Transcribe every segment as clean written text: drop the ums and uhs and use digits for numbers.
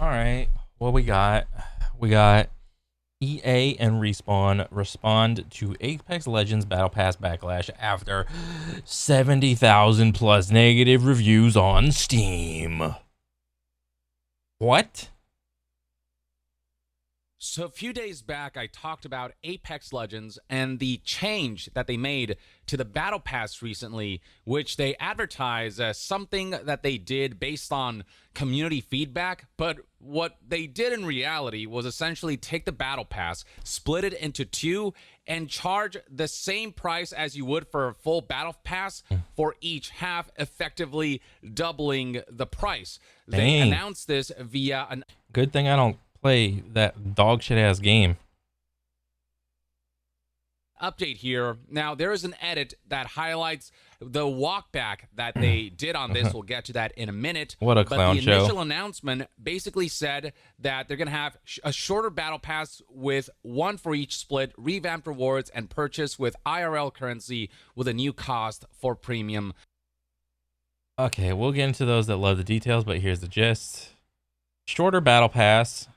All right. What we got? We got EA and Respawn respond to Apex Legends Battle Pass Backlash after 70,000 plus negative reviews on Steam. What? So a few days back, I talked about Apex Legends and the change that they made to the Battle Pass recently, which they advertise as something that they did based on community feedback. But what they did in reality was essentially take the Battle Pass, split it into two, and charge the same price as you would for a full Battle Pass for each half, effectively doubling the price. They Dang. announced this via an Good thing I don't play that dog shit ass game. update here. Now, there is an edit that highlights the walkback that they did on this. We'll get to that in a minute. What a But clown the show. initial announcement basically said that they're going to have a shorter battle pass with one for each split, revamped rewards, and purchase with IRL currency with a new cost for premium. Okay, we'll get into those that love the details, but here's the gist. Shorter battle pass.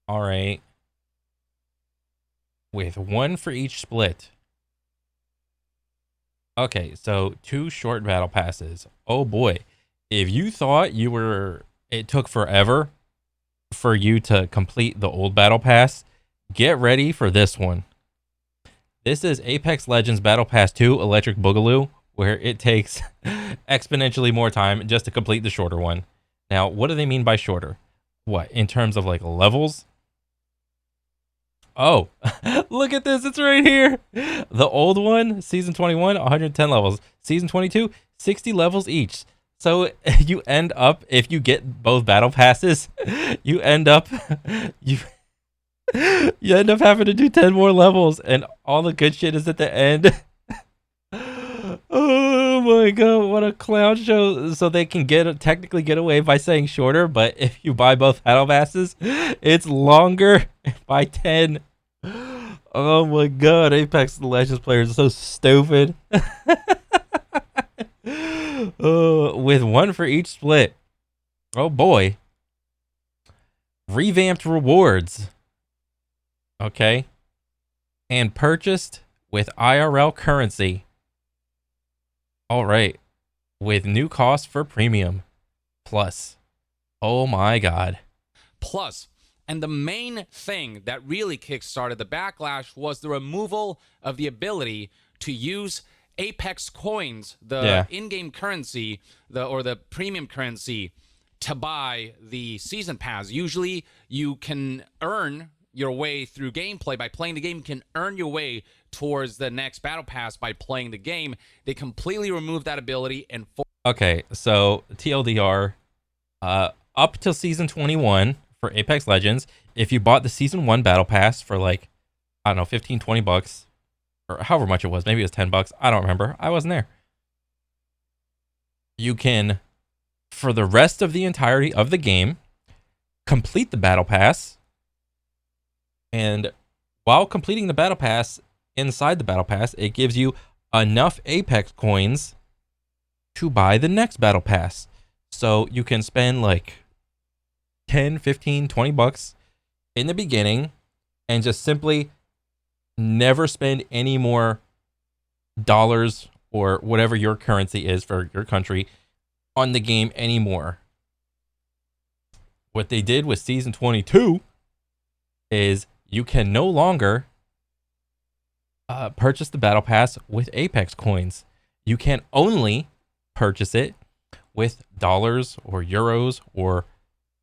All right. With one for each split. Okay, so two short battle passes. Oh boy. If you thought it took forever for you to complete the old battle pass, get ready for this one. This is Apex Legends Battle Pass 2 Electric Boogaloo, where it takes exponentially more time just to complete the shorter one. Now, what do they mean by shorter? What, in terms of like levels? Oh, look at this. It's right here. The old one, season 21, 110 levels. Season 22, 60 levels each. So you end up, if you get both battle passes, you end up you end up having to do 10 more levels, and all the good shit is at the end. Oh my god, what a clown show. So they can technically get away by saying shorter, but if you buy both battle passes, it's longer by 10. Oh my god, Apex Legends players are so stupid. With one for each split. Oh boy. Revamped rewards. Okay. And purchased with IRL currency. All right. With new cost for premium. Plus. Oh my god. Plus, and the main thing that really kickstarted the backlash was the removal of the ability to use Apex coins, the in-game currency, or the premium currency, to buy the season pass. Usually, you can earn your way through gameplay by playing the game. You can earn your way towards the next battle pass by playing the game. They completely removed that ability and okay, so TLDR, up till season 21 for Apex Legends, if you bought the season 1 battle pass for like, I don't know, 15, 20 bucks, or however much it was, maybe it was 10 bucks, I don't remember, I wasn't there. You can, for the rest of the entirety of the game, complete the battle pass, and while completing the battle pass, inside the battle pass, it gives you enough Apex coins to buy the next battle pass. So you can spend like 10, 15, 20 bucks in the beginning and just simply never spend any more dollars or whatever your currency is for your country on the game anymore. What they did with season 22 is you can no longer purchase the battle pass with Apex coins. You can only purchase it with dollars or euros or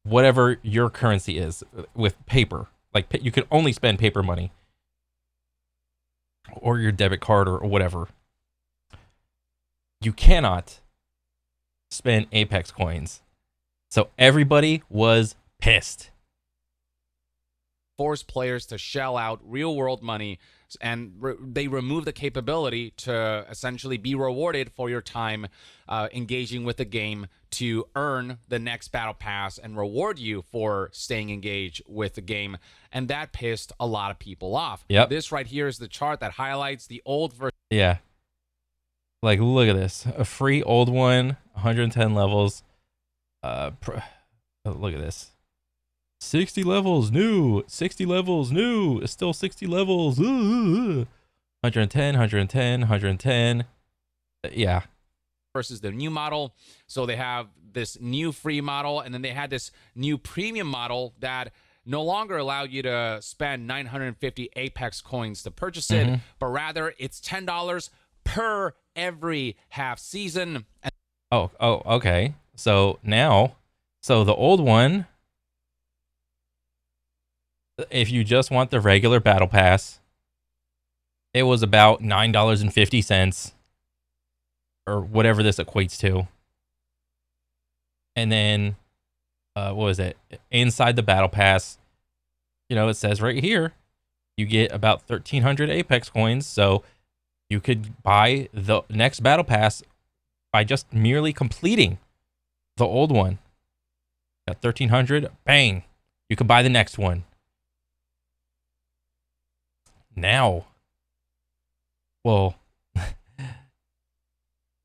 whatever your currency is, with paper. Like, you can only spend paper money or your debit card or whatever. You cannot spend Apex coins. So everybody was pissed. Force players to shell out real world money, and they remove the capability to essentially be rewarded for your time engaging with the game to earn the next battle pass and reward you for staying engaged with the game. And that pissed a lot of people off. Yep. This right here is the chart that highlights the old version. Yeah. Like, look at this. A free old one, 110 levels. Look at this. 60 levels new, 60 levels new, it's still 60 levels. 110, 110, 110. Yeah. Versus the new model. So they have this new free model, and then they had this new premium model that no longer allowed you to spend 950 Apex coins to purchase it, but rather it's $10 per every half season. Oh, okay. So now, so the old one, if you just want the regular battle pass, it was about $9.50 or whatever this equates to. And then, what was it? Inside the battle pass, you know, it says right here, you get about 1,300 Apex coins. So you could buy the next battle pass by just merely completing the old one. Got 1,300, bang, you could buy the next one. Now, well,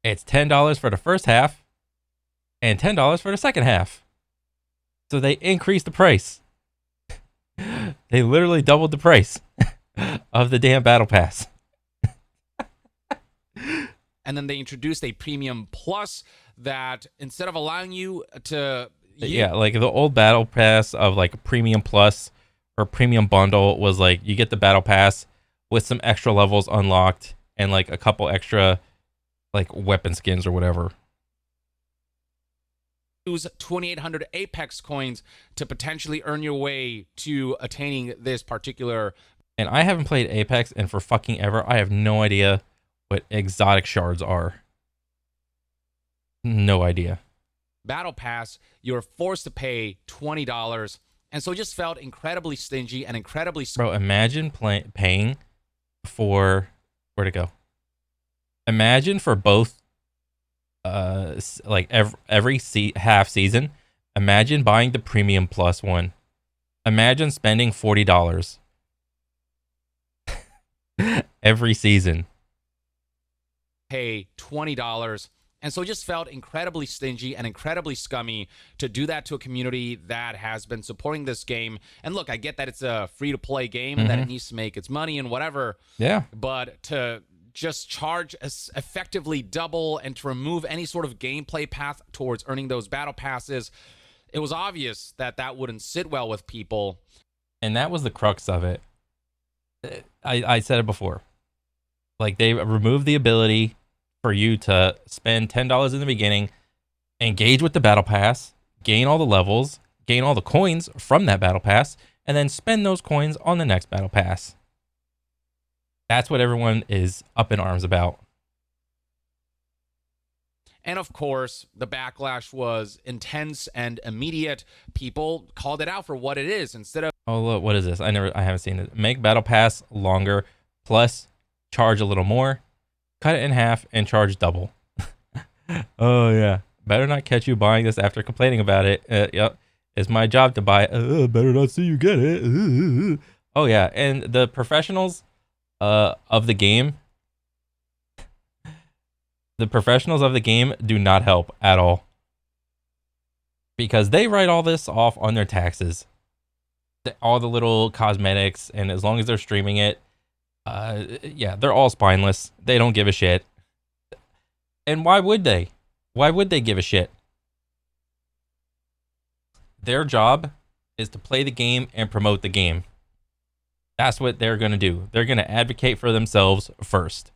it's $10 for the first half and $10 for the second half. So they increased the price. They literally doubled the price of the damn battle pass. And then they introduced a premium plus that instead of allowing you to... Yeah, like the old battle pass of like premium plus or premium bundle was like you get the battle pass with some extra levels unlocked and like a couple extra like weapon skins or whatever. Use 2,800 Apex coins to potentially earn your way to attaining this particular... And I haven't played Apex in for fucking ever. I have no idea what exotic shards are. No idea. Battle pass, you're forced to pay $20, and so it just felt incredibly stingy and incredibly... Bro, imagine paying for... Where'd it go? Imagine for both like every half season, imagine buying the premium plus one. Imagine spending $40 every season. Pay $20. And so it just felt incredibly stingy and incredibly scummy to do that to a community that has been supporting this game. And look, I get that it's a free-to-play game and that it needs to make its money and whatever. Yeah. But to just charge effectively double and to remove any sort of gameplay path towards earning those battle passes, it was obvious that that wouldn't sit well with people. And that was the crux of it. I said it before. Like, they removed the ability for you to spend $10 in the beginning, engage with the battle pass, gain all the levels, gain all the coins from that battle pass, and then spend those coins on the next battle pass. That's what everyone is up in arms about. And of course, the backlash was intense and immediate. People called it out for what it is instead of... Oh, look, what is this? I haven't seen it. Make battle pass longer, plus charge a little more, cut it in half, and charge double. Oh, yeah. Better not catch you buying this after complaining about it. Yep. It's my job to buy it. Better not see you get it. Oh, yeah. And the professionals of the game, do not help at all. Because they write all this off on their taxes. All the little cosmetics, and as long as they're streaming it, yeah, they're all spineless. They don't give a shit. And why would they? Why would they give a shit? Their job is to play the game and promote the game. That's what they're going to do. They're going to advocate for themselves first.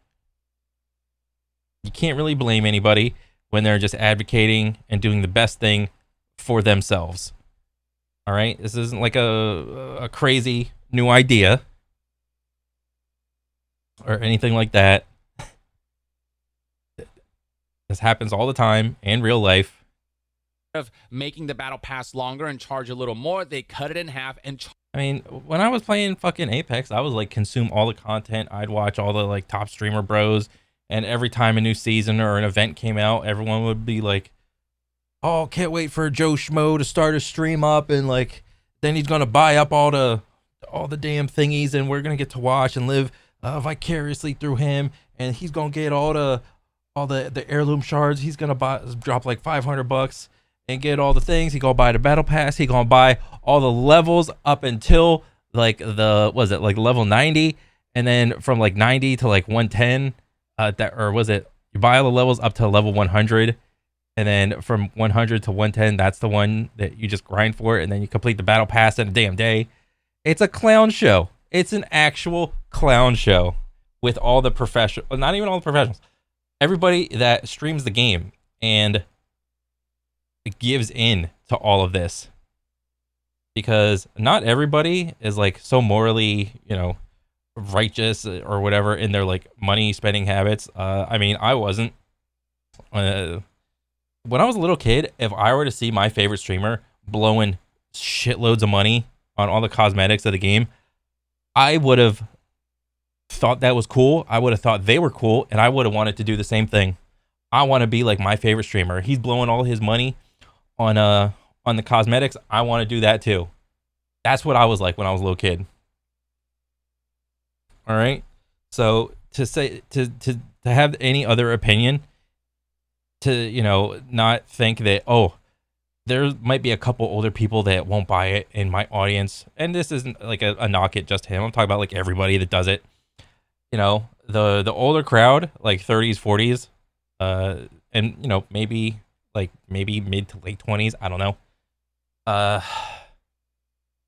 You can't really blame anybody when they're just advocating and doing the best thing for themselves. All right? This isn't like a crazy new idea or anything like that. This happens all the time in real life. Of making the battle pass longer and charge a little more, they cut it in half and... I mean, when I was playing fucking Apex, I was like consume all the content. I'd watch all the like top streamer bros, and every time a new season or an event came out, everyone would be like, "Oh, can't wait for Joe Schmo to start a stream up, and like then he's gonna buy up all the damn thingies, and we're gonna get to watch and live vicariously through him, and he's gonna get all the heirloom shards. He's gonna drop like $500, and get all the things. He gonna buy the battle pass. He gonna buy all the levels up until like like level 90, and then from like 90 to like 110. You buy all the levels up to level 100, and then from 100 to 110, that's the one that you just grind for, and then you complete the battle pass in a damn day. It's a clown show. It's an actual clown show with all the professional, not even all the professionals, everybody that streams the game and gives in to all of this, because not everybody is like so morally, righteous or whatever in their like money spending habits. I mean, I wasn't. When I was a little kid, if I were to see my favorite streamer blowing shitloads of money on all the cosmetics of the game, I would have thought that was cool. I would have thought they were cool, and I would have wanted to do the same thing. I want to be like my favorite streamer. He's blowing all his money on the cosmetics. I want to do that too. That's what I was like when I was a little kid. All right. So to have any other opinion, to not think that, oh, there might be a couple older people that won't buy it in my audience, and this isn't like a knock at just him. I'm talking about like everybody that does it. The older crowd, like 30s, 40s, and maybe mid to late 20s. I don't know.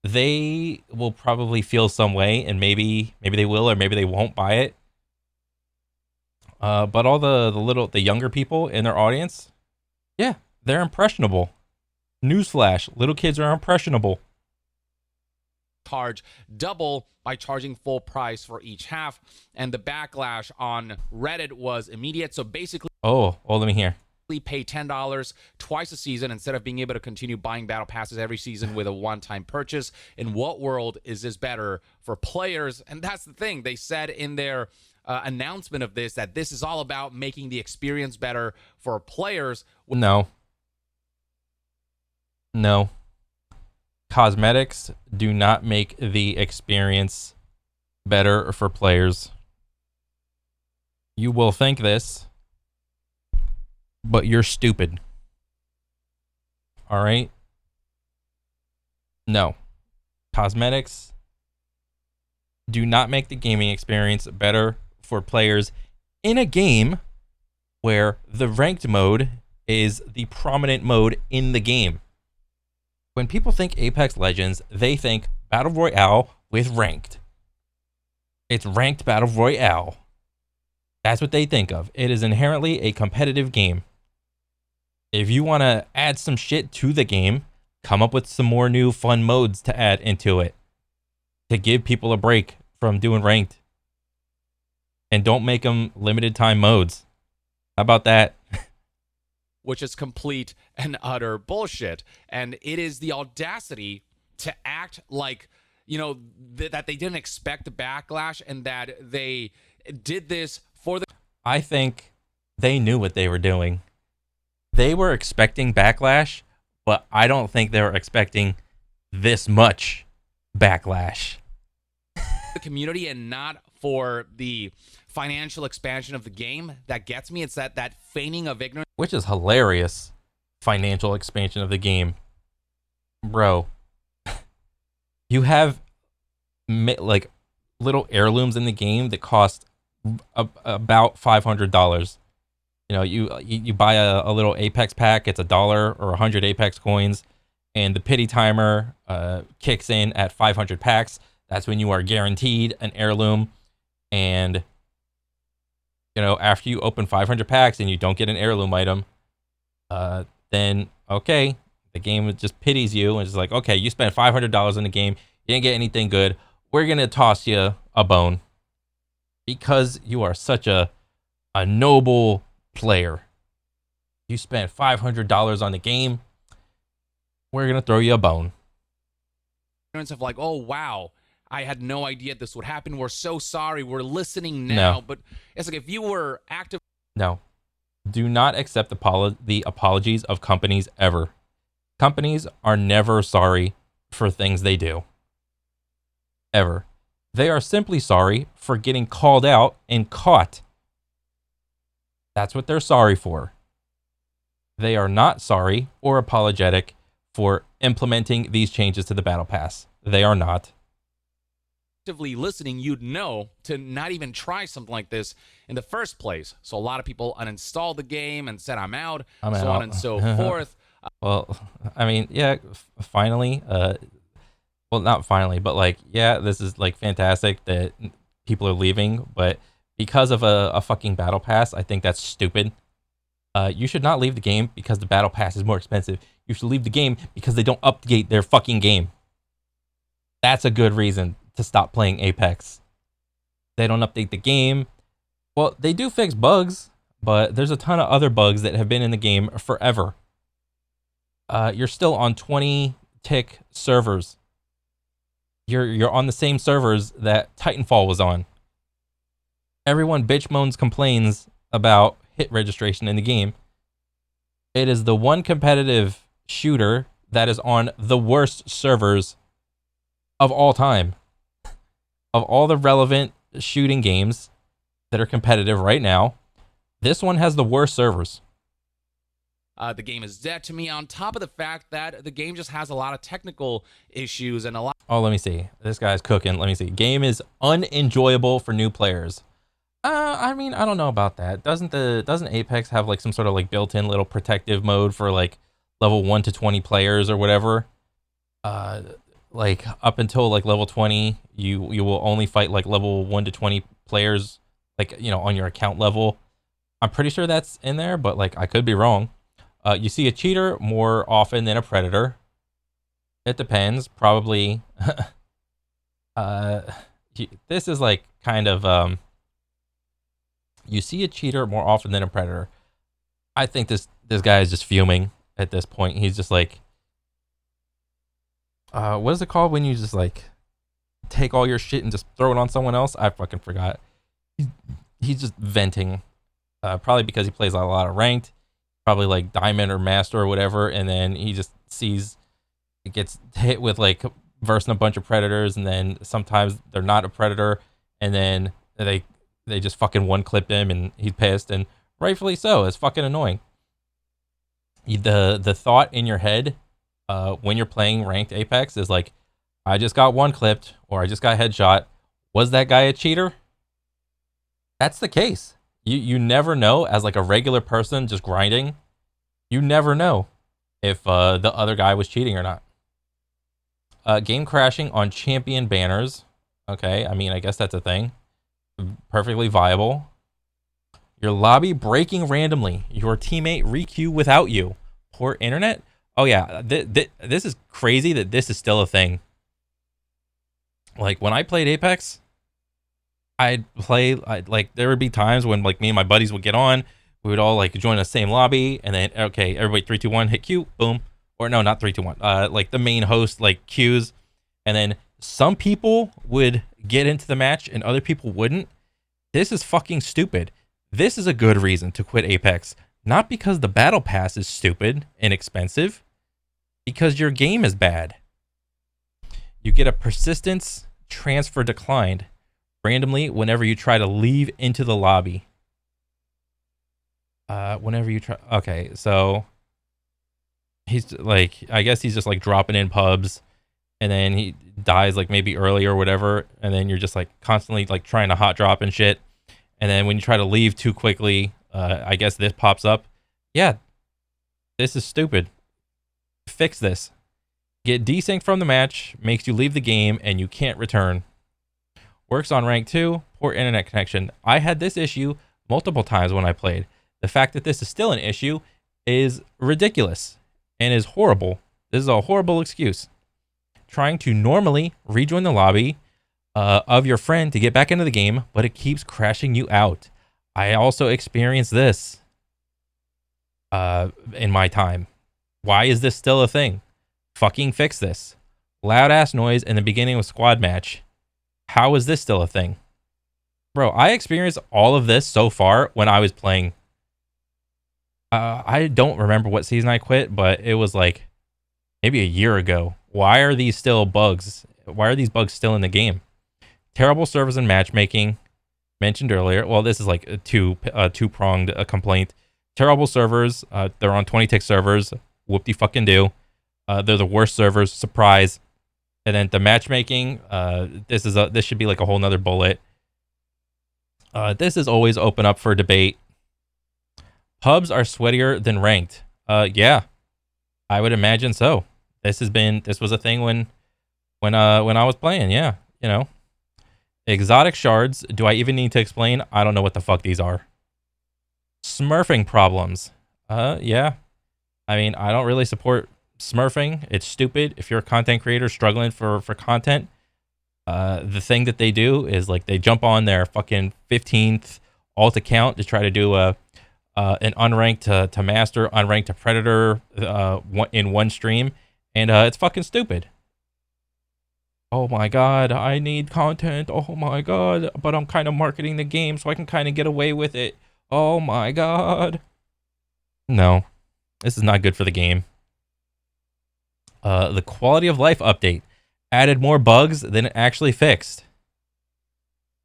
They will probably feel some way, and maybe they will, or maybe they won't buy it. But all the younger people in their audience, yeah, they're impressionable. Newsflash: little kids are impressionable. Charge double by charging full price for each half, and the backlash on Reddit was immediate. So basically, let me hear. Pay $10 twice a season instead of being able to continue buying battle passes every season with a one-time purchase. In what world is this better for players? And that's the thing. They said in their announcement of this that this is all about making the experience better for players. No. Cosmetics do not make the experience better for players. You will think this, but you're stupid. All right? No. Cosmetics do not make the gaming experience better for players in a game where the ranked mode is the prominent mode in the game. When people think Apex Legends, they think Battle Royale with ranked. It's ranked Battle Royale. That's what they think of. It is inherently a competitive game. If you want to add some shit to the game, come up with some more new fun modes to add into it to give people a break from doing ranked. And don't make them limited time modes. How about that? Which is complete and utter bullshit. And it is the audacity to act like, that they didn't expect the backlash and that they did this for the... I think they knew what they were doing. They were expecting backlash, but I don't think they were expecting this much backlash. The community and not for the financial expansion of the game that gets me. It's that feigning of ignorance. Which is hilarious. Financial expansion of the game. Bro. You have like little heirlooms in the game that cost about $500. You buy a little Apex pack, it's $1 or 100 Apex coins, and the pity timer kicks in at 500 packs. That's when you are guaranteed an heirloom. And after you open 500 packs and you don't get an heirloom item, then okay, the game just pities you and it's like, okay, you spent $500 in the game, you didn't get anything good, we're gonna toss you a bone because you are such a noble player. You spent $500 on the game, we're gonna throw you a bone. Of like, oh wow, I had no idea this would happen. We're so sorry. We're listening now. No. But it's like if you were active. No. Do not accept the apologies of companies ever. Companies are never sorry for things they do. Ever. They are simply sorry for getting called out and caught. That's what they're sorry for. They are not sorry or apologetic for implementing these changes to the Battle Pass. They are not. Actively listening, you'd know to not even try something like this in the first place. So a lot of people uninstalled the game and said, I'm out, I'm so out. on and so forth. Well, I mean, yeah, finally, well, not finally, but like, yeah, this is like fantastic that people are leaving, but because of a fucking Battle Pass, I think that's stupid. You should not leave the game because the Battle Pass is more expensive. You should leave the game because they don't update their fucking game. That's a good reason to stop playing Apex. They don't update the game. Well, they do fix bugs, but there's a ton of other bugs that have been in the game forever. You're still on 20-tick servers. You're on the same servers that Titanfall was on. Everyone bitch moans complains about hit registration in the game. It is the one competitive shooter that is on the worst servers of all time. Of all the relevant shooting games that are competitive right now, this one has the worst servers. The game is dead to me, on top of the fact that the game just has a lot of technical issues and a lot. Oh, let me see. This guy's cooking. Let me see. Game is unenjoyable for new players. I mean, I don't know about that. Doesn't Apex have like some sort of like built-in little protective mode for like level 1 to 20 players or whatever? Like up until like level 20, you will only fight like level 1 to 20 players, like, you know, on your account level. I'm pretty sure that's in there, but like I could be wrong. You see a cheater more often than a predator. It depends. Probably. This is like kind of you see a cheater more often than a predator. I think this guy is just fuming at this point. He's just like, what is it called when you just like take all your shit and just throw it on someone else? I fucking forgot. He's just venting. Probably because he plays a lot of ranked, probably like diamond or master or whatever, and then he just sees it gets hit with like versing a bunch of predators, and then sometimes they're not a predator, and then they just fucking one clipped him, and he's pissed, and rightfully so. It's fucking annoying. The thought in your head when you're playing ranked Apex is like, I just got one clipped, or I just got headshot. Was that guy a cheater? That's the case. You never know, as like a regular person just grinding, you never know if the other guy was cheating or not. Game crashing on champion banners. Okay, I mean, I guess that's a thing. Perfectly viable. Your lobby breaking randomly. Your teammate requeue without you. Poor internet. Oh yeah, this is crazy that this is still a thing. Like when I played Apex, like there would be times when like me and my buddies would get on, we would all like join the same lobby, and then okay, everybody 3, 2, 1, hit Q, boom. Or no, not 3, 2, 1. Like the main host like queues, and then some people would get into the match and other people wouldn't. This is fucking stupid. This is a good reason to quit Apex, not because the battle pass is stupid and expensive, because your game is bad. You get a persistence transfer declined randomly whenever you try to leave into the lobby. Whenever you try, okay, so he's like, I guess he's just like dropping in pubs, and then he dies like maybe early or whatever, and then you're just like constantly like trying to hot drop and shit, and then when you try to leave too quickly, I guess this pops up. Yeah, this is stupid. Fix this. Get desynced from the match, makes you leave the game, and you can't return. Works on rank 2, poor internet connection. I had this issue multiple times when I played. The fact that this is still an issue is ridiculous and is horrible. This is a horrible excuse. Trying to normally rejoin the lobby of your friend to get back into the game, but it keeps crashing you out. I also experienced this in my time. Why is this still a thing? Fucking fix this. Loud ass noise in the beginning of squad match. How is this still a thing? Bro, I experienced all of this so far when I was playing. I don't remember what season I quit, but it was like maybe a year ago. Why are these still bugs? Why are these bugs still in the game? Terrible servers and matchmaking mentioned earlier. Well, this is like a two-pronged complaint. terrible servers. They're on 20-tick servers. Whoop-de-fucking-do. They're the worst servers. Surprise. And then the matchmaking, this should be like a whole nother bullet. This is always open up for debate. Pubs are sweatier than ranked. Yeah, I would imagine so. This was a thing when I was playing. Yeah, you know, exotic shards. Do I even need to explain? I don't know what the fuck these are. Smurfing problems. Yeah. I mean, I don't really support smurfing. It's stupid. If you're a content creator struggling for content, the thing that they do is like they jump on their fucking 15th alt account to try to do an unranked to master, unranked to predator in one stream, and it's fucking stupid. Oh my god, I need content. Oh my god, but I'm kind of marketing the game so I can kind of get away with it. Oh my god. No, this is not good for the game. The quality of life update added more bugs than it actually fixed.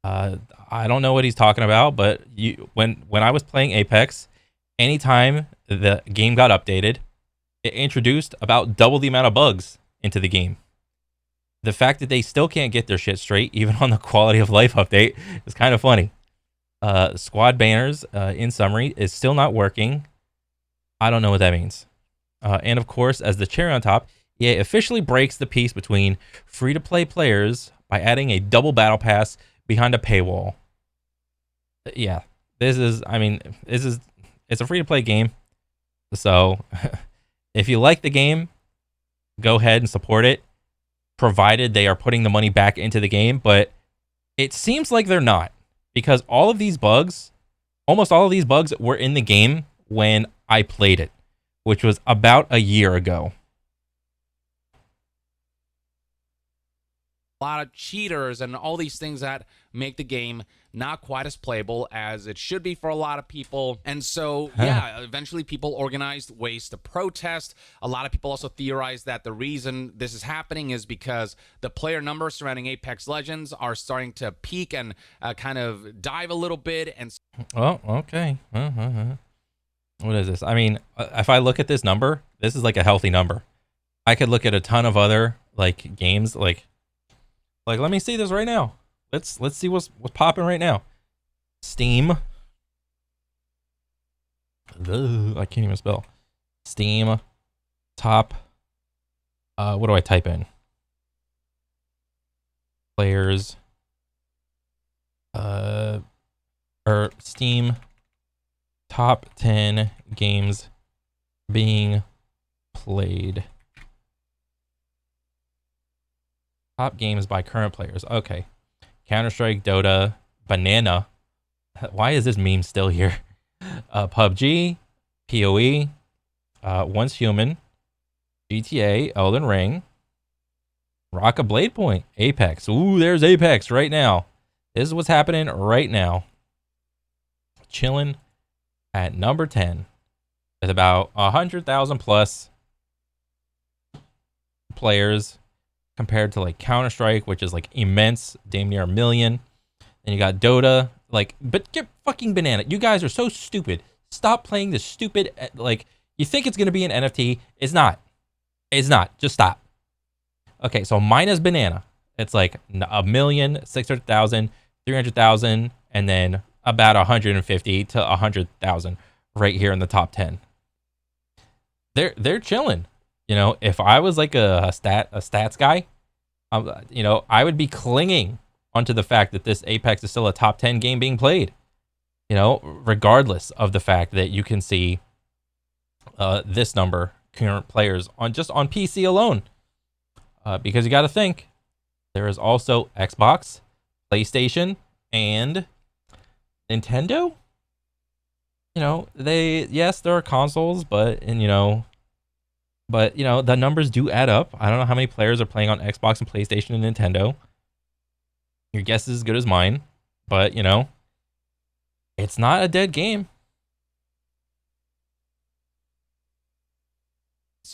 I don't know what he's talking about, but when I was playing Apex, anytime the game got updated, it introduced about double the amount of bugs into the game. The fact that they still can't get their shit straight, even on the quality of life update, is kind of funny. Squad banners, in summary, is still not working. I don't know what that means. And of course, as the cherry on top, EA officially breaks the peace between free-to-play players by adding a double battle pass behind a paywall. Yeah, it's a free-to-play game. So if you like the game, go ahead and support it, provided they are putting the money back into the game. But it seems like they're not, because almost all of these bugs were in the game when I played it, which was about a year ago. A lot of cheaters and all these things that make the game not quite as playable as it should be for a lot of people. And so, yeah, eventually people organized ways to protest. A lot of people also theorize that the reason this is happening is because the player numbers surrounding Apex Legends are starting to peak and kind of dive a little bit. And oh, okay. What is this? I mean, if I look at this number, this is like a healthy number. I could look at a ton of other like games, like let me see this right now. Let's see what's popping right now. Steam. Ugh, I can't even spell. Steam top. What do I type in? Players. Or Steam top 10 games being played. Top games by current players. Okay. Counter-Strike, Dota, Banana. Why is this meme still here? PUBG, PoE, Once Human, GTA, Elden Ring, Rock a Blade Point, Apex. Ooh, there's Apex right now. This is what's happening right now. Chilling at number 10 with about 100,000 plus players, compared to like Counter-Strike, which is like immense, damn near 1 million. And you got Dota, like, but get fucking banana. You guys are so stupid. Stop playing this stupid, like, you think it's going to be an NFT. It's not. It's not. Just stop. Okay, so mine is banana. It's like 1,600,000, 300,000, and then about 150 to 100,000 right here in the top 10. They're chilling. You know, if I was like a stats guy, you know, I would be clinging onto the fact that this Apex is still a top 10 game being played. You know, regardless of the fact that you can see this number current players on PC alone, because you got to think there is also Xbox, PlayStation, and Nintendo. You know, there are consoles, but the numbers do add up. I don't know how many players are playing on Xbox and PlayStation and Nintendo. Your guess is as good as mine, but it's not a dead game.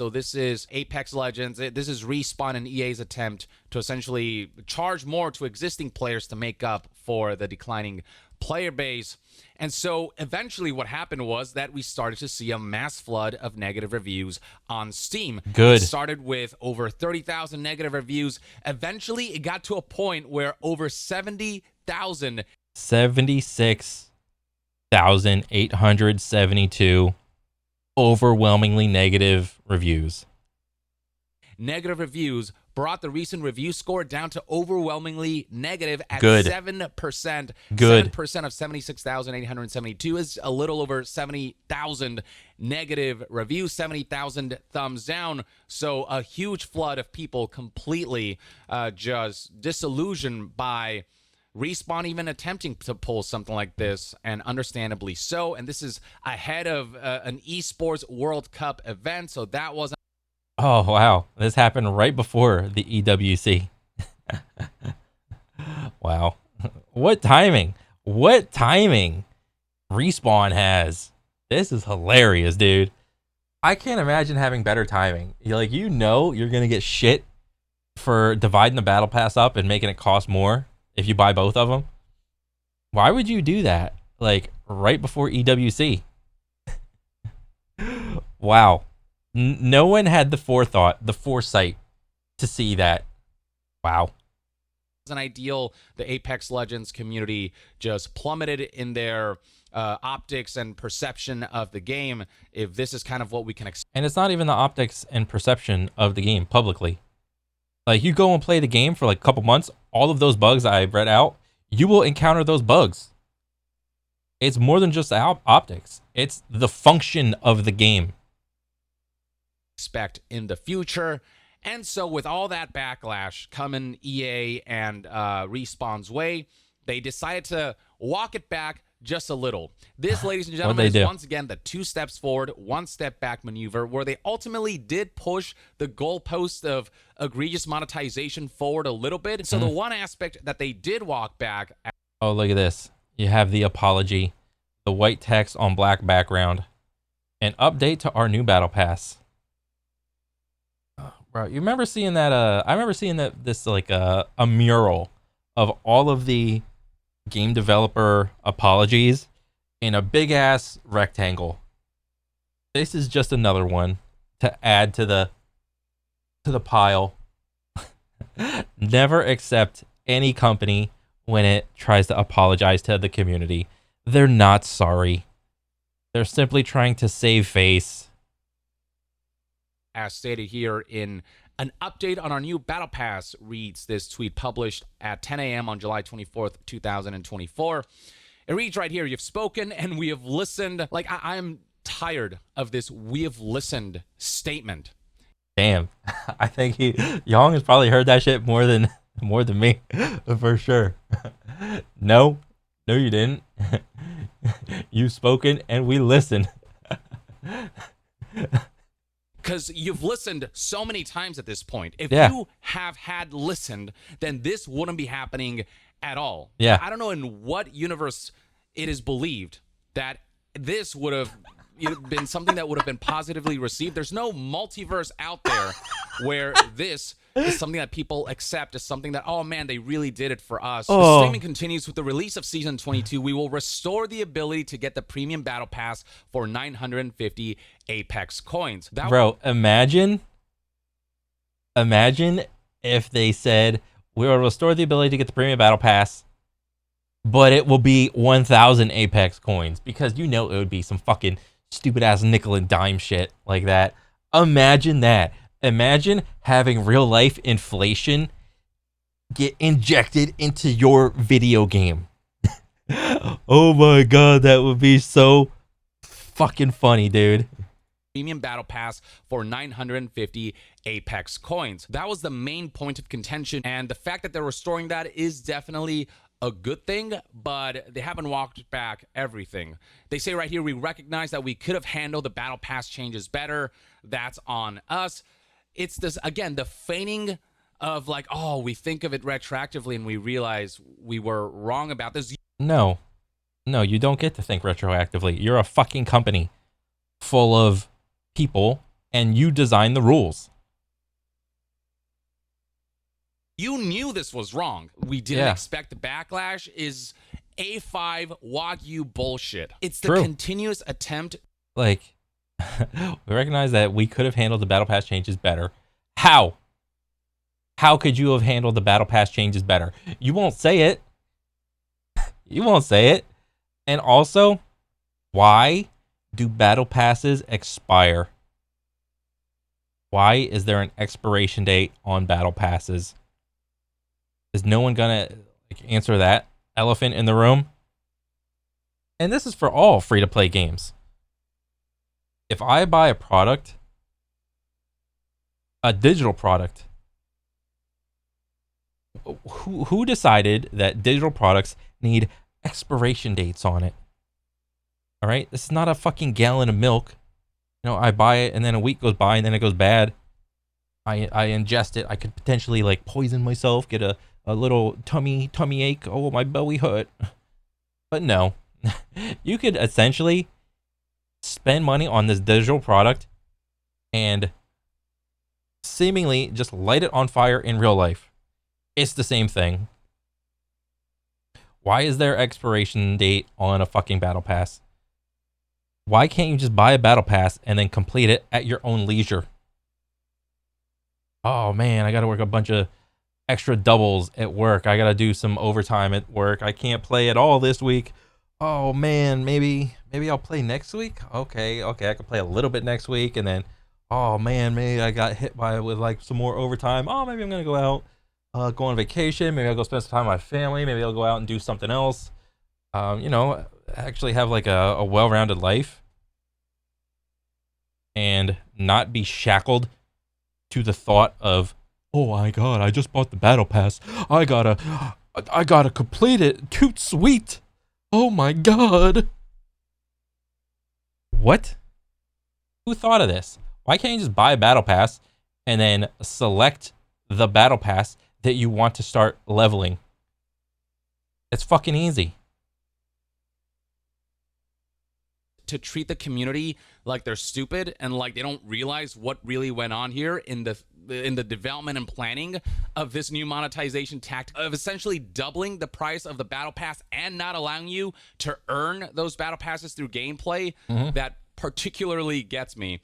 so this is Apex Legends. This is Respawn and EA's attempt to essentially charge more to existing players to make up for the declining player base. And so eventually what happened was that we started to see a mass flood of negative reviews on Steam. Good. It started with over 30,000 negative reviews. Eventually it got to a point where over 70,000 76,872 overwhelmingly negative reviews. negative reviews brought the recent review score down to overwhelmingly negative at Good. 7%. Good. 7% of 76,872 is a little over 70,000 negative reviews, 70,000 thumbs down. So a huge flood of people completely just disillusioned by Respawn even attempting to pull something like this, and understandably so. And this is ahead of an esports World Cup event, so that wasn't. Oh, wow. This happened right before the EWC. Wow. What timing? What timing Respawn has. This is hilarious, dude. I can't imagine having better timing. You're you're going to get shit for dividing the battle pass up and making it cost more if you buy both of them. Why would you do that? Like, right before EWC. Wow. No one had the foresight to see that. Wow. An ideal. The Apex Legends community just plummeted in their optics and perception of the game. If this is kind of what we can expect. And it's not even the optics and perception of the game publicly. Like, you go and play the game for like a couple months, all of those bugs I read out, you will encounter those bugs. It's more than just optics. It's the function of the game. Expect in the future. And so with all that backlash coming EA and Respawn's way, they decided to walk it back just a little. This, ladies and gentlemen, is once again the 2 steps forward, 1 step back maneuver, where they ultimately did push the goalpost of egregious monetization forward a little bit. So the one aspect that they did walk back. Oh, look at this. You have the apology, the white text on black background, an update to our new battle pass. Bro, you remember seeing that? I remember seeing this like a mural of all of the game developer apologies in a big ass rectangle. This is just another one to add to the pile. Never accept any company when it tries to apologize to the community. They're not sorry. They're simply trying to save face. As stated here in an update on our new battle pass, reads this tweet published at 10 a.m. on July 24th, 2024. It reads right here, "You've spoken and we have listened." Like, I'm tired of this "we have listened" statement. Damn. I think Young has probably heard that shit more than me, for sure. No, you didn't. You've spoken and we listened. Because you've listened so many times at this point. If you have had listened, then this wouldn't be happening at all. Yeah. I don't know in what universe it is believed that this would have been something that would have been positively received. There's no multiverse out there where this is something that people accept as something that, oh man, they really did it for us. The statement continues, "With the release of Season 22, we will restore the ability to get the Premium Battle Pass for 950 Apex coins." Bro, imagine if they said, "We will restore the ability to get the Premium Battle Pass, but it will be 1,000 Apex coins," because it would be some fucking stupid ass nickel and dime shit like that. Imagine that. Imagine having real life inflation get injected into your video game. Oh my god, that would be so fucking funny, dude. Premium Battle Pass for 950 Apex coins. That was the main point of contention, and the fact that they're restoring that is definitely a good thing, but they haven't walked back everything. They say right here, "We recognize that we could have handled the Battle Pass changes better. That's on us." It's this, again, the feigning of like, oh, we think of it retroactively and we realize we were wrong about this. No, you don't get to think retroactively. You're a fucking company full of people and you design the rules. You knew this was wrong. We didn't expect the backlash is A5 Wagyu bullshit. It's the True. continuous attempt. Like, we recognize that we could have handled the battle pass changes better. How? How could you have handled the battle pass changes better? You won't say it. You won't say it. And also, why do battle passes expire? Why is there an expiration date on battle passes? Is no one gonna answer that elephant in the room? And this is for all free-to-play games. If I buy a product, a digital product, who decided that digital products need expiration dates on it? All right, this is not a fucking gallon of milk. You know, I buy it and then a week goes by and then it goes bad. I ingest it. I could potentially like poison myself, get a little tummy ache. Oh, my belly hurt. But no, you could essentially spend money on this digital product and seemingly just light it on fire in real life. It's the same thing. Why is there expiration date on a fucking battle pass? Why can't you just buy a battle pass and then complete it at your own leisure? Oh man, I gotta work a bunch of extra doubles at work. I gotta do some overtime at work. I can't play at all this week. Oh man, maybe I'll play next week. Okay, I can play a little bit next week, and then, oh man, maybe I got hit with like some more overtime. Oh, maybe I'm gonna go out, go on vacation. Maybe I'll go spend some time with my family. Maybe I'll go out and do something else. You know, actually have like a well-rounded life, and not be shackled to the thought of, oh my god, I just bought the battle pass. I gotta complete it. Toot sweet. Oh my god. What? Who thought of this? Why can't you just buy a battle pass and then select the battle pass that you want to start leveling? It's fucking easy. To treat the community like they're stupid and like they don't realize what really went on here in the development and planning of this new monetization tactic of essentially doubling the price of the battle pass and not allowing you to earn those battle passes through gameplay. That particularly gets me.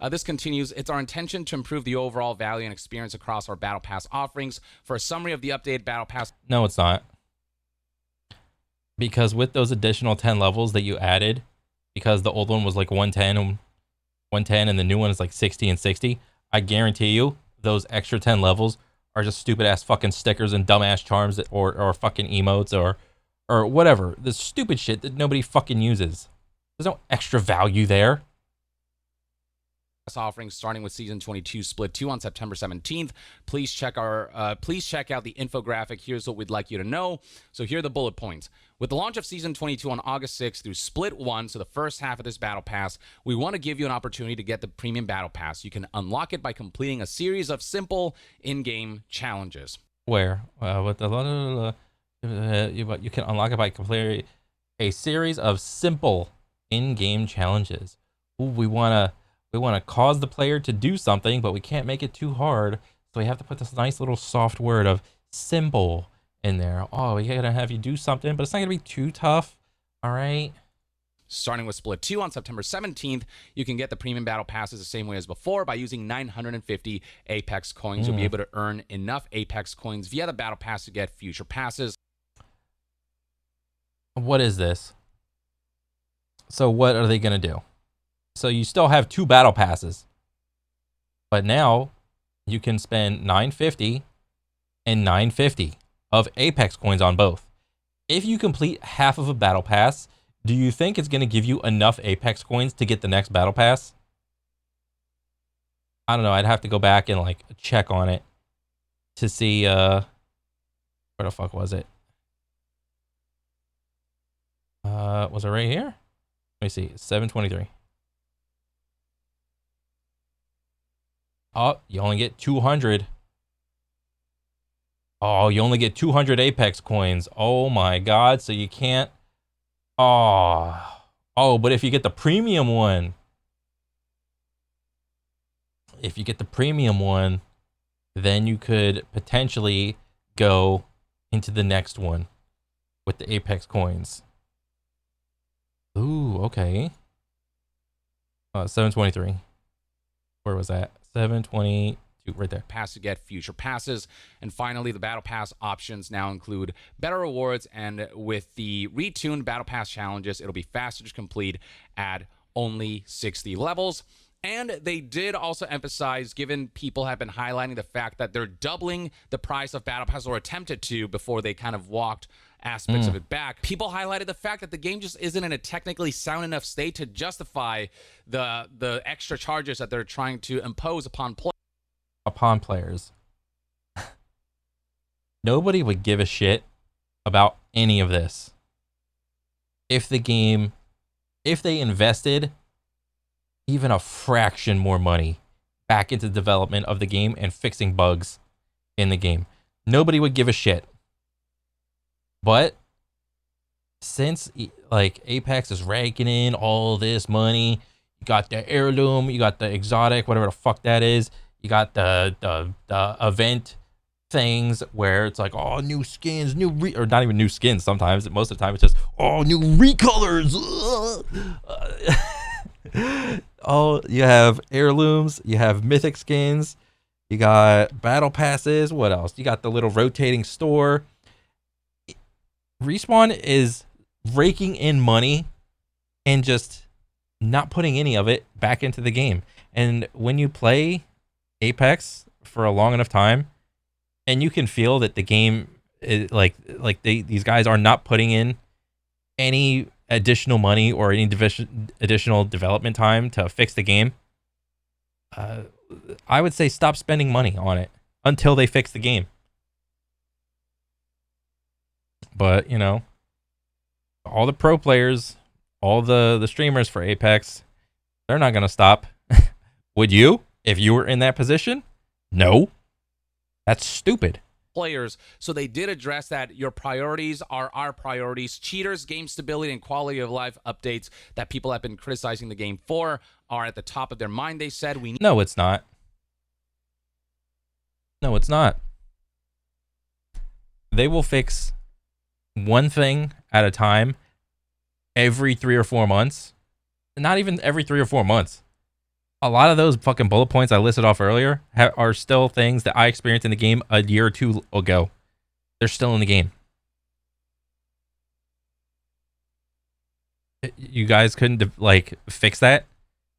This continues. It's our intention to improve the overall value and experience across our battle pass offerings. For a summary of the updated battle pass. No, it's not. Because with those additional 10 levels that you added, because the old one was like 110 and the new one is like 60 and 60, I guarantee you those extra 10 levels are just stupid ass fucking stickers and dumbass charms or fucking emotes or whatever. The stupid shit that nobody fucking uses. There's no extra value there. Offerings starting with season 22 split 2 on September 17th. Please check out the infographic. Here's what we'd like you to know. So here are the bullet points. With the launch of season 22 on August 6th through split 1, so the first half of this battle pass, we want to give you an opportunity to get the premium battle pass. You can unlock it by completing a series of simple in-game challenges. Where with the you can unlock it by completing a series of simple in-game challenges. Ooh, we want to cause the player to do something, but we can't make it too hard. So we have to put this nice little soft word of simple in there. Oh, we gotta have you do something, but it's not gonna be too tough. All right. Starting with split 2 on September 17th, you can get the premium battle passes the same way as before by using 950 Apex coins. You'll be able to earn enough Apex coins via the battle pass to get future passes. What is this? So what are they gonna do? So you still have 2 battle passes, but now you can spend 950 and 950 of Apex coins on both. If you complete half of a battle pass, do you think it's going to give you enough Apex coins to get the next battle pass? I don't know. I'd have to go back and like check on it to see where the fuck was it? Was it right here? Let me see. 723. Oh, you only get 200. Oh, you only get 200 Apex coins. Oh my god, so you can't... Oh, but if you get the premium one... then you could potentially go into the next one. with the Apex coins. Ooh, okay. 723. Where was that? 722, right there. Pass to get future passes. And finally, the Battle Pass options now include better rewards, and with the retuned Battle Pass challenges, it'll be faster to complete at only 60 levels. And they did also emphasize, given people have been highlighting the fact that they're doubling the price of Battle Pass, or attempted to, before they kind of walked aspects of it back. People highlighted the fact that the game just isn't in a technically sound enough state to justify the extra charges that they're trying to impose upon players. Nobody would give a shit about any of this if they invested even a fraction more money back into the development of the game and fixing bugs in the game. Nobody would give a shit. But since like Apex is raking in all this money, you got the heirloom, you got the exotic, whatever the fuck that is, you got the event things where it's like, oh, new skins, or not even new skins sometimes. Most of the time it's just, oh, new recolors. Oh, you have heirlooms, you have mythic skins, you got battle passes. What else? You got the little rotating store. Respawn is raking in money and just not putting any of it back into the game. And when you play Apex for a long enough time, and you can feel that the game is these guys are not putting in any additional money or any additional development time to fix the game, I would say stop spending money on it until they fix the game. But, you know, all the pro players, all the streamers for Apex, they're not going to stop. Would you, if you were in that position? No. That's stupid. Players. So they did address that your priorities are our priorities. Cheaters, game stability, and quality of life updates that people have been criticizing the game for are at the top of their mind, they said. No, it's not. No, it's not. They will fix one thing at a time every 3 or 4 months. Not even every 3 or 4 months. A lot of those fucking bullet points I listed off earlier are still things that I experienced in the game a year or two ago. They're still in the game. You guys couldn't like fix that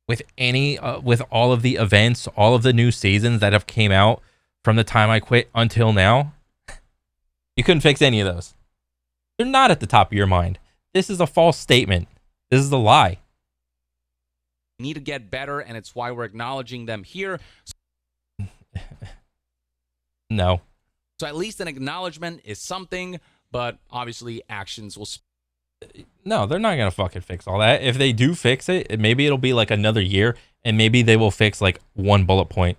with any with all of the events, all of the new seasons that have came out from the time I quit until now. You couldn't fix any of those. They're not at the top of your mind. This is a false statement. This is a lie. Need to get better, and it's why we're acknowledging them here. No. So at least an acknowledgement is something, but obviously actions will. No, they're not gonna fucking fix all that. If they do fix it, maybe it'll be like another year, and maybe they will fix like one bullet point,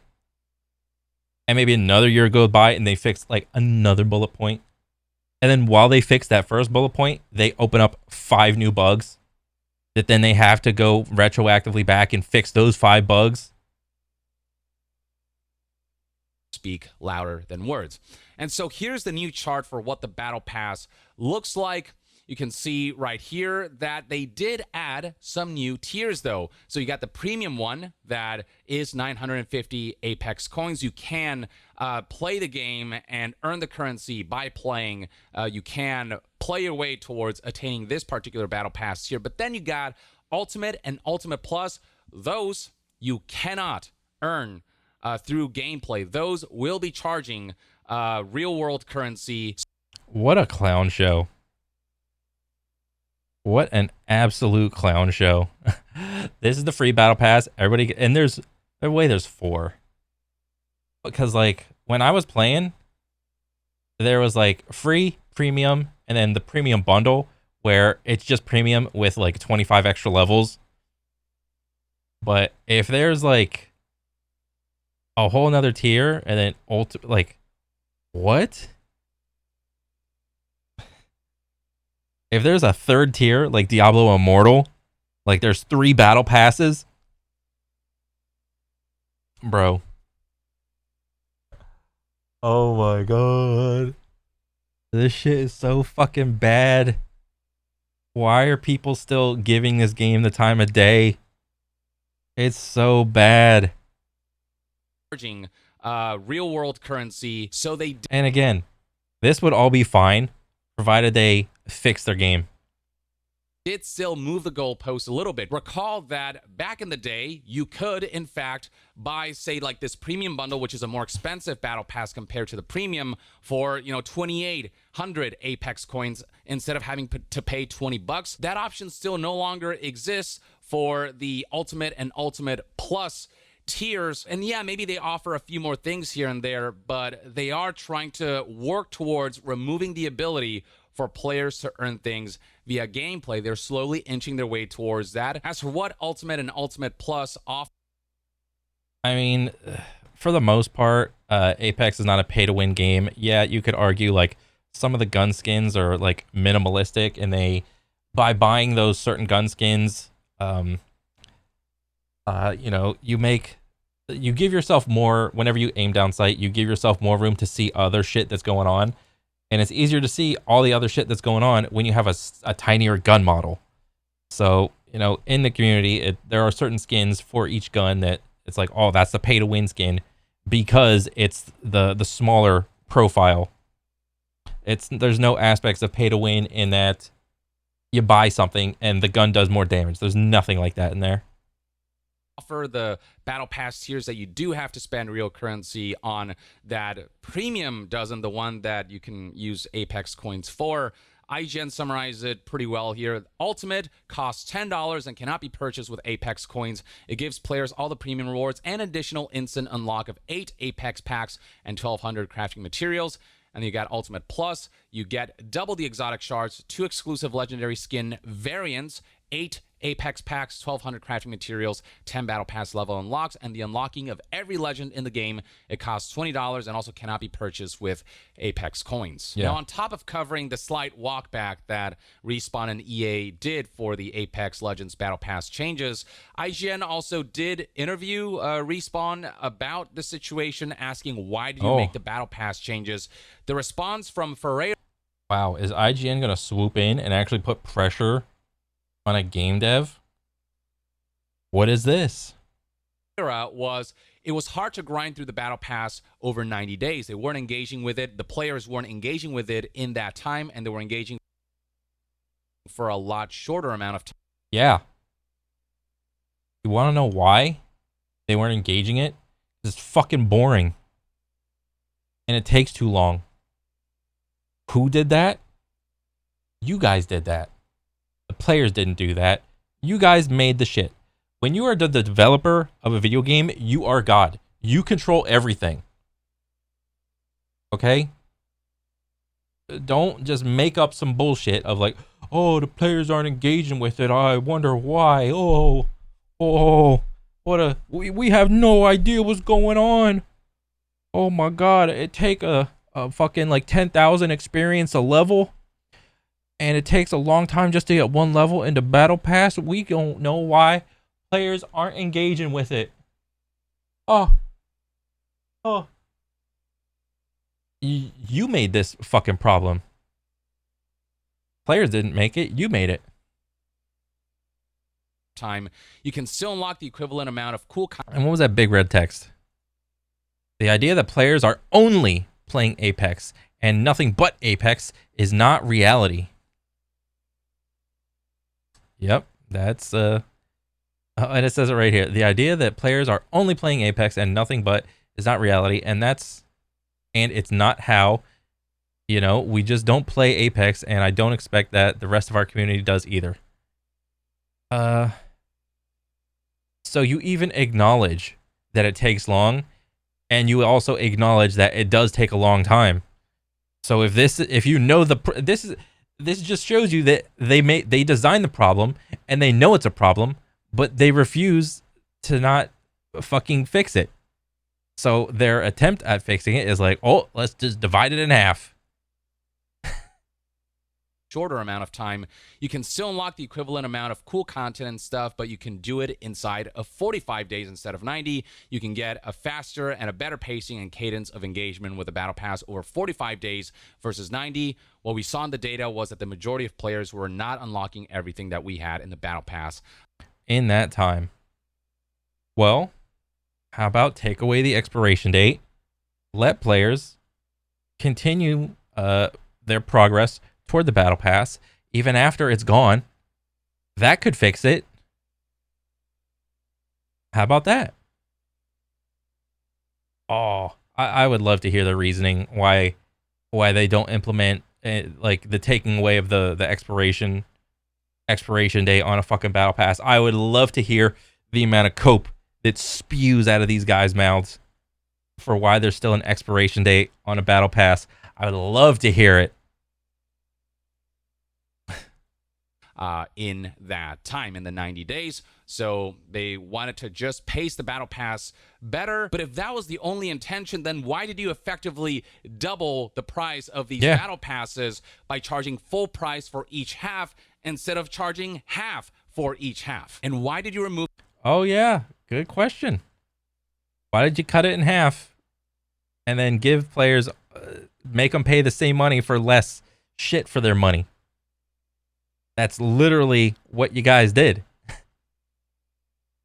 and maybe another year goes by and they fix like another bullet point. And then while they fix that first bullet point, they open up 5 new bugs that then they have to go retroactively back and fix those 5 bugs. Speak louder than words. And so here's the new chart for what the Battle Pass looks like. You can see right here that they did add some new tiers, though. So you got the premium one that is 950 Apex coins. You can play the game and earn the currency by playing. You can play your way towards attaining this particular Battle Pass here. But then you got Ultimate and Ultimate Plus. Those you cannot earn through gameplay. Those will be charging real-world currency. What a clown show. What an absolute clown show. This is the free battle pass. Everybody, and there's 4. Because like when I was playing, there was like free, premium, and then the premium bundle where it's just premium with like 25 extra levels. But if there's like a whole nother tier and then like what? If there's a third tier, like Diablo Immortal, like there's 3 battle passes, bro. Oh my god. This shit is so fucking bad. Why are people still giving this game the time of day? It's so bad. Real world currency, so they And again, this would all be fine provided they fix their game. did still move the goalpost a little bit. Recall that back in the day, you could, in fact, buy, say, like this premium bundle, which is a more expensive battle pass compared to the premium, for 2,800 Apex coins instead of having to pay $20. That option still no longer exists for the Ultimate and Ultimate Plus tiers. And yeah, maybe they offer a few more things here and there, but they are trying to work towards removing the ability for players to earn things via gameplay. They're slowly inching their way towards that. As for what Ultimate and Ultimate Plus offer, I mean, for the most part, Apex is not a pay-to-win game. Yeah, you could argue like some of the gun skins are like minimalistic, and they, by buying those certain gun skins, you give yourself more, whenever you aim down sight, you give yourself more room to see other shit that's going on. And it's easier to see all the other shit that's going on when you have a tinier gun model. So, in the community, there are certain skins for each gun that it's like, oh, that's the pay to win skin because it's the smaller profile. There's no aspects of pay to win in that you buy something and the gun does more damage. There's nothing like that in there. Offer the battle pass tiers that you do have to spend real currency on. That premium doesn't, the one that you can use Apex coins for. IGN summarized it pretty well here. Ultimate costs $10 and cannot be purchased with Apex coins. It gives players all the premium rewards and additional instant unlock of 8 Apex packs and 1,200 crafting materials. And you got Ultimate Plus. You get double the exotic shards, 2 exclusive legendary skin variants, 8 Apex packs, 1,200 crafting materials, 10 battle pass level unlocks, and the unlocking of every legend in the game. It costs $20 and also cannot be purchased with Apex coins. Yeah. Now, on top of covering the slight walkback that Respawn and EA did for the Apex Legends battle pass changes, IGN also did interview Respawn about the situation, asking why did you make the battle pass changes. The response from Ferreira. Wow, is IGN gonna swoop in and actually put pressure on a game dev? What is this? Was it was hard to grind through the battle pass over 90 days. They weren't engaging with it. The players weren't engaging with it in that time, and they were engaging for a lot shorter amount of time. Yeah. You want to know why they weren't engaging it? It's fucking boring. And it takes too long. Who did that? You guys did that. The players didn't do that. You guys made the shit. When you are the developer of a video game, you are God. You control everything. Okay? Don't just make up some bullshit of like, oh, the players aren't engaging with it. I wonder why. We have no idea what's going on. Oh my God, it take a fucking like 10,000 experience a level. And it takes a long time just to get one level into Battle Pass. We don't know why players aren't engaging with it. You made this fucking problem. Players didn't make it. You made it. Time, you can still unlock the equivalent amount of cool. And what was that big red text? The idea that players are only playing Apex and nothing but Apex is not reality. Yep, that's and it says it right here. The idea that players are only playing Apex and nothing but is not reality, and it's not how, we just don't play Apex, and I don't expect that the rest of our community does either. So you even acknowledge that it takes long, and you also acknowledge that it does take a long time. So this just shows you that they designed the problem and they know it's a problem, but they refuse to not fucking fix it. So their attempt at fixing it is like, oh, let's just divide it in half. shorter amount of time. You can still unlock the equivalent amount of cool content and stuff, but you can do it inside of 45 days instead of 90. You can get a faster and a better pacing and cadence of engagement with the Battle Pass over 45 days versus 90. What we saw in the data was that the majority of players were not unlocking everything that we had in the Battle Pass in that time. Well, how about take away the expiration date, let players continue their progress toward the Battle Pass even after it's gone? That could fix it. How about that? Oh, I would love to hear the reasoning why they don't implement like the taking away of the expiration date on a fucking Battle Pass. I would love to hear the amount of cope that spews out of these guys' mouths for why there's still an expiration date on a Battle Pass. I would love to hear it. In that time, in the 90 days. So they wanted to just pace the Battle Pass better. But if that was the only intention, then why did you effectively double the price of these Battle Passes by charging full price for each half instead of charging half for each half? And why did you remove... Oh, yeah. Good question. Why did you cut it in half and then give players, make them pay the same money for less shit for their money? That's literally what you guys did.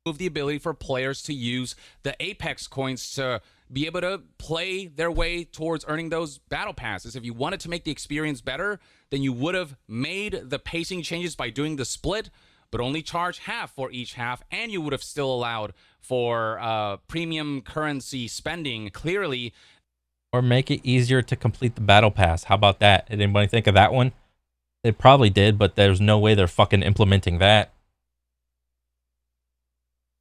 The ability for players to use the Apex coins to be able to play their way towards earning those Battle Passes. If you wanted to make the experience better, then you would have made the pacing changes by doing the split, but only charge half for each half, and you would have still allowed for premium currency spending, clearly. Or make it easier to complete the Battle Pass. How about that? Did anybody think of that one? They probably did, but there's no way they're fucking implementing that.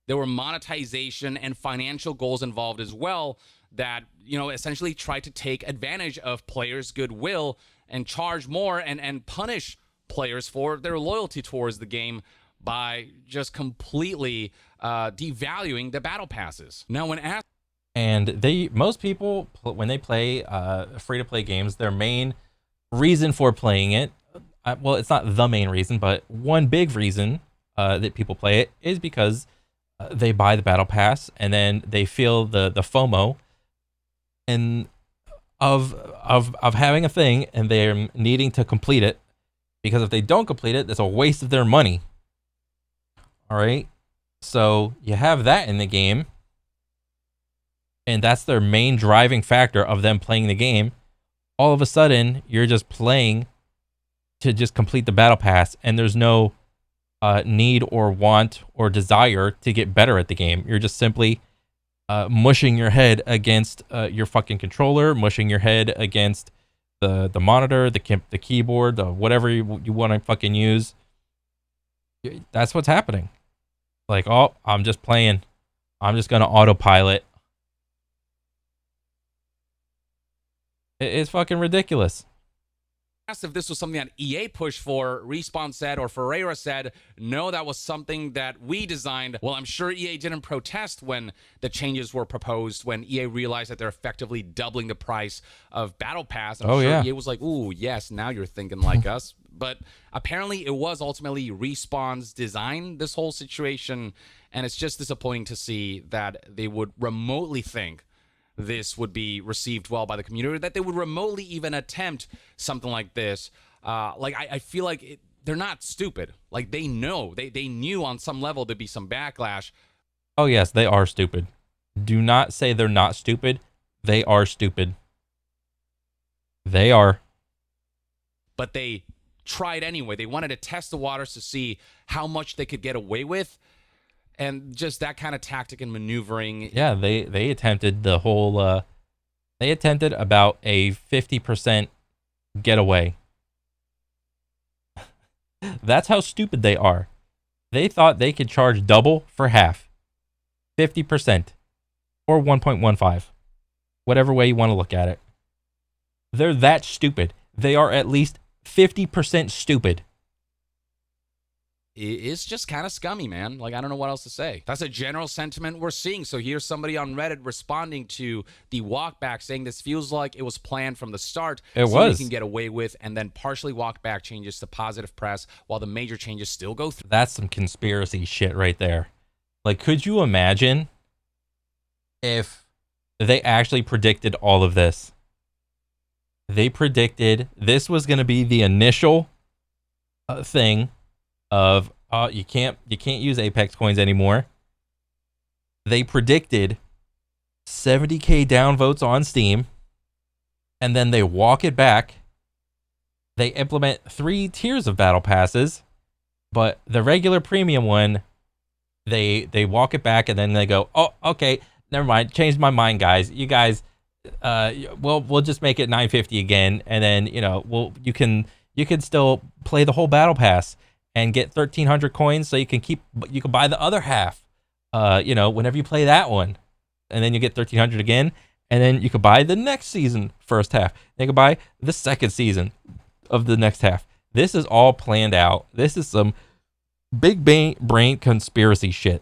There were monetization and financial goals involved as well that, you know, essentially tried to take advantage of players' goodwill and charge more and punish players for their loyalty towards the game by just completely devaluing the Battle Passes. Now, when asked... And most people, when they play free-to-play games, their main reason for playing it, well, it's not the main reason, but one big reason that people play it is because they buy the Battle Pass and then they feel the FOMO and of having a thing, and they're needing to complete it, because if they don't complete it, it's a waste of their money. All right, so you have that in the game, and that's their main driving factor of them playing the game. All of a sudden, you're just playing to just complete the Battle Pass, and there's no need or want or desire to get better at the game. You're just simply mushing your head against your fucking controller, mushing your head against the monitor, the keyboard, whatever you want to fucking use. That's what's happening. Like, oh, I'm just playing. I'm just going to autopilot. It's fucking ridiculous. If this was something that EA pushed for, Respawn said, or Ferreira said, no, that was something that we designed. Well, I'm sure EA didn't protest when the changes were proposed, when EA realized that they're effectively doubling the price of Battle Pass. I'm sure EA was like, ooh, yes, now you're thinking like us. But apparently it was ultimately Respawn's design, this whole situation, and it's just disappointing to see that they would remotely think this would be received well by the community, that they would remotely even attempt something like this. I feel like they're not stupid. Like, they know. They knew on some level there'd be some backlash. Oh, yes, they are stupid. Do not say they're not stupid. They are stupid. They are. But they tried anyway. They wanted to test the waters to see how much they could get away with. And just that kind of tactic and maneuvering. Yeah, they attempted the whole, they attempted about a 50% getaway. That's how stupid they are. They thought they could charge double for half. 50%. Or 1.15. Whatever way you want to look at it. They're that stupid. They are at least 50% stupid. is just kind of scummy, man. Like, I don't know what else to say. That's a general sentiment we're seeing. So here's somebody on Reddit responding to the walkback, saying this feels like it was planned from the start. It so was. They can get away with, and then partially walkback changes to positive press while the major changes still go through. That's some conspiracy shit right there. Like, could you imagine if they actually predicted all of this? They predicted this was going to be the initial thing of you can't use Apex coins anymore. They predicted 70k downvotes on Steam, and then they walk it back. They implement 3 tiers of battle passes, but the regular premium one, they walk it back, and then they go, oh, okay, never mind, changed my mind, guys. You guys, we'll just make it 950 again, and then you can still play the whole battle pass and get 1,300 coins, so you can buy the other half, whenever you play that one, and then you get 1,300 again, and then you could buy the next season first half. Then you could buy the second season of the next half. This is all planned out. This is some big brain conspiracy shit.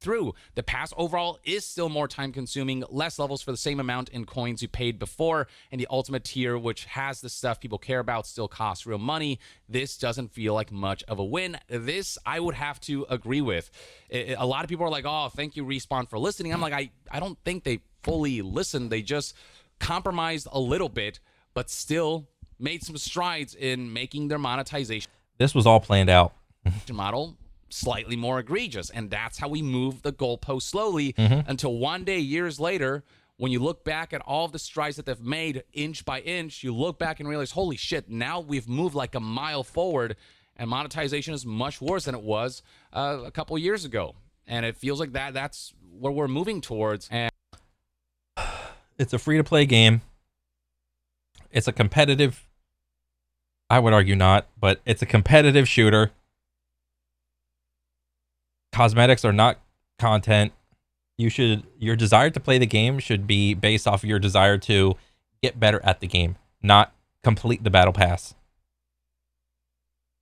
Through the pass overall is still more time consuming, less levels for the same amount in coins you paid before, and the ultimate tier, which has the stuff people care about, still costs real money. This doesn't feel like much of a win. This I would have to agree with. A lot of people are like, oh, thank you Respawn for listening. I'm like, I don't think they fully listened. They just compromised a little bit, but still made some strides in making their monetization This was all planned out. model slightly more egregious, and that's how we move the goalpost slowly until one day, years later, when you look back at all of the strides that they've made inch by inch, you look back and realize, holy shit, now we've moved like a mile forward, and monetization is much worse than it was a couple years ago. And it feels like that's where we're moving towards. And It's a free-to-play game. It's a competitive, I would argue not, but it's a competitive shooter. Cosmetics are not content. Your desire to play the game should be based off of your desire to get better at the game, not complete the battle pass.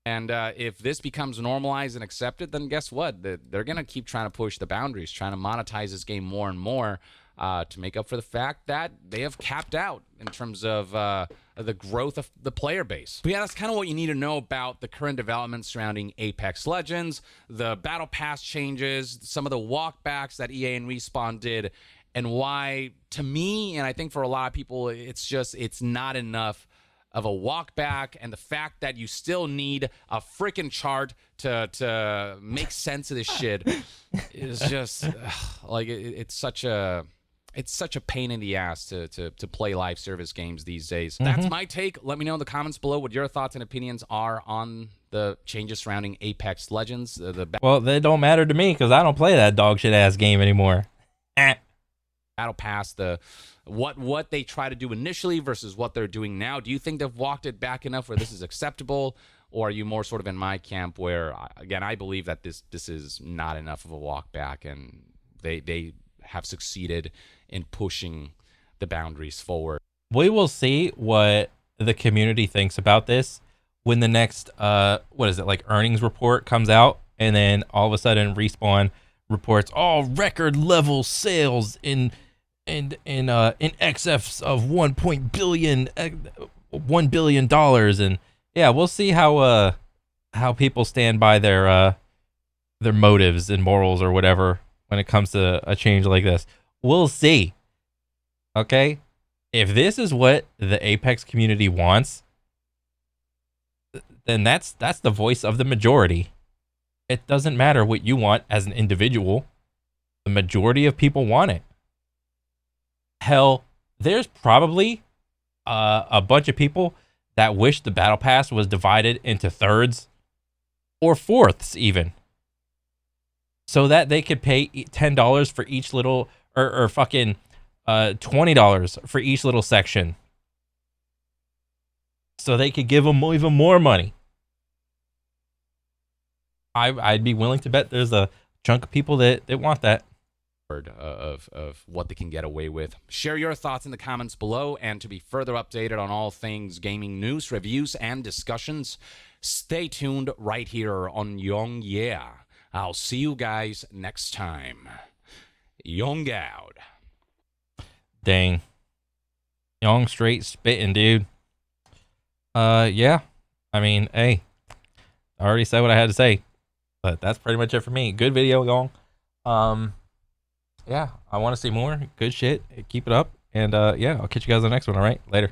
And if this becomes normalized and accepted, then guess what? They're going to keep trying to push the boundaries, trying to monetize this game more and more to make up for the fact that they have capped out in terms of the growth of the player base. But yeah, that's kind of what you need to know about the current developments surrounding Apex Legends, the Battle Pass changes, some of the walkbacks that EA and Respawn did, and why, to me, and I think for a lot of people, it's not enough of a walk back, and the fact that you still need a freaking chart to make sense of this shit is just like it's such a pain in the ass to play live service games these days. That's my take. Let me know in the comments below what your thoughts and opinions are on the changes surrounding Apex Legends. Well, they don't matter to me because I don't play that dog shit ass game anymore. Battle Pass, what they try to do initially versus what they're doing now. Do you think they've walked it back enough where this is acceptable, or are you more sort of in my camp where, again, I believe that this is not enough of a walk back, and they have succeeded in pushing the boundaries forward? We will see what the community thinks about this when the next earnings report comes out, and then all of a sudden Respawn reports record level sales in excess of $1 billion, and yeah, we'll see how people stand by their motives and morals or whatever when it comes to a change like this. We'll see. Okay, if this is what the Apex community wants, then that's the voice of the majority. It doesn't matter what you want as an individual. The majority of people want it. Hell, there's probably a bunch of people that wish the battle pass was divided into thirds or fourths even, so that they could pay $10 for each little, or fucking $20 for each little section, so they could give them even more money. I'd be willing to bet there's a chunk of people that want that. Of what they can get away with. Share your thoughts in the comments below, and to be further updated on all things gaming news, reviews, and discussions, Stay tuned right here on Young Yeah. I'll see you guys next time. Young out. Dang. Young straight spitting, dude. Yeah. I mean, hey, I already said what I had to say, but that's pretty much it for me. Good video, Young. Yeah, I want to see more good shit. Keep it up. And yeah, I'll catch you guys on the next one. All right, later.